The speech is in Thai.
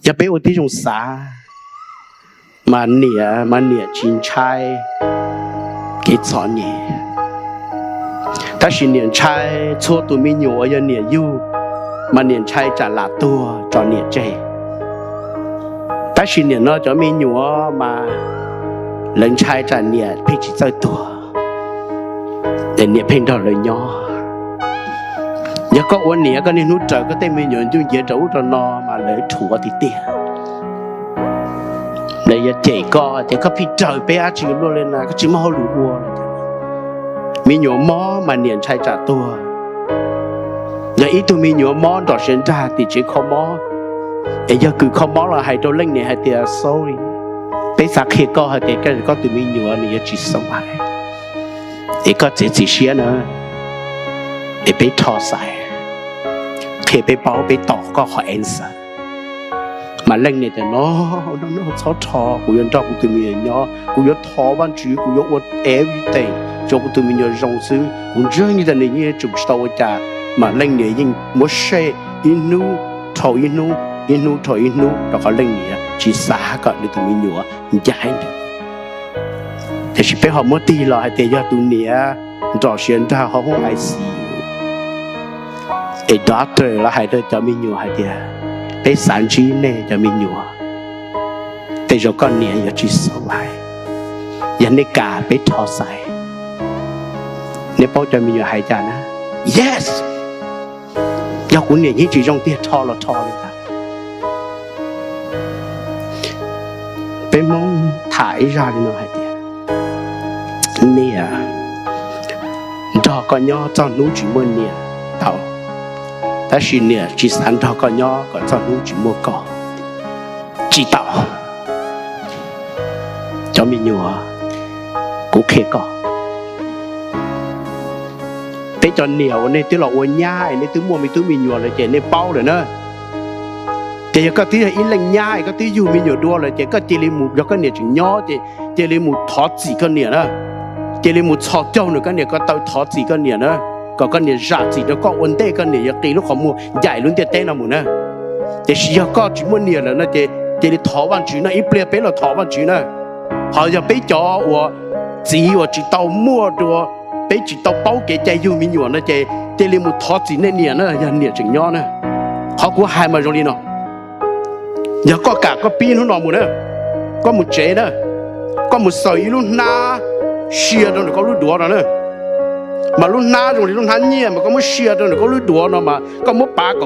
จะไปอุทิศสงสารมาเนี่ยชินชัยกิจสอนเนี่ยถ้าชินเนี่ยชัยชั่วตัวมีหนูยังเนี่ยยู่มาเนี่ยชัยจะลาตัวจอเนี่ยเจถ้าชินเนี่ยน้อยจะมีหนูมาหลังชัยจะเนี่ยพิจิตรตัวแต่เนี่ยเพ่งดอกเลยย่อก็วันนี้ก็นี่นู้เจอก็เต็มมีหนูอยู่เยอะจะอุตนอมาเลยถั่วติเตี้ยเลยจะเจ๊ก็พี่เจอไปอาชีพรู้เลยนะก็จิมาหลูวัวมีหนูมอมาเนี่ยชัยจะตัวอย่างอีตัวมีหนูมอดอกเชนจ่าติดเช็คคอมอไอ้ยาคือคอมอเราให้ตัวเล่งเนี่ยให้เตียโซ่ไปสักเหตุก็ให้เตียก็ตัวมีหนูนี่จะสบายไอ้ก็เจ๊เสียนะไอ้ไปทอใส่เขไปเป่าไปต่อก็ขอเอ็นซ์มาเล่งเนี่ยแต่น้อเขาทอกูยันจอกูตัวมีเนาะกูยันทอวันจีกูยันวัน everyday จอกูตัวมีเนาะรงซื้อกูเจอเนี่ยแต่เนี่ยจุดโตจ้ามาเล่งเนี่ยยิ่งมัวเช่อินูถอยอินูถอยอินูแล้วก็เล่งเนี่ยชีสาก็ในตัวมีหนูย้ายเนี่ยแต่ชีไปหอมมัวตีหรอให้เตยตัวเนี่ยจอเชียนท่าเขาห้องไอซีไอ้ด็อกเตอร์แล้วให้เตยจะมีหนูให้เตยไปสารชีเนี่ยจะมีหนูแต่เราก็เนี่ยอย่าชีสบายอย่าในกาไปทอใส่เนี่ยพ่อจะมีหนูให้จ้านะ yes 要管你一直用啲拖嚟㗎，俾蒙睇下你係點？咩啊？多個nhau就努住乜嘢到，但是呢，只三多個nhau個就努住乜個，知道？做咩嘢啊？估企個。ไปจนเหนียวในที่เราวันย่ายในที่มัวมีตู้มีหยวเลยเจในเป้าเลยนะเจก็ที่อินเล่งย่ายก็ที่อยู่มีหยวดัวเลยเจก็เจลิมูแล้วก็เนี่ยถึงย่อเจลิมูทอดจีก็เนี่ยนะเจลิมูชอเจ้าเนี่ยก็เนี่ยก็เตาทอดจีก็เนี่ยนะก็เนี่ยราจีแล้วก็วันเต้ก็เนี่ยยังตีลูกของมัวใหญ่ลุ้นเต้นะมูนะเจชีก็จุดมัวเนี่ยเลยนะเจลิทอวันจีนะอีเปลี่ยนไปเราทอวันจีนะเขาจะไปจ่อว่าจีว่าจีเตามั่วตัวไปจิตต包嘅ใจอยู่มีหยวนนะใจเรียมุทอจีเนี่ยเนี่ยนะยันเนี่ยจึงย้อนนะเขากูหายมาตรงนี้เนาะอย่าก็กะก็ปีนู้นหนอหมดนะก็หมดเจนะก็หมดใส่รุ่นนาเชียร์ตรงนี้ก็รู้ดัวนะมารุ่นนาตรงนี้รุ่นนาเนี่ยมันก็ไม่เชียร์ตรงนี้ก็รู้ดัวเนาะมาก็ไม่ปากก็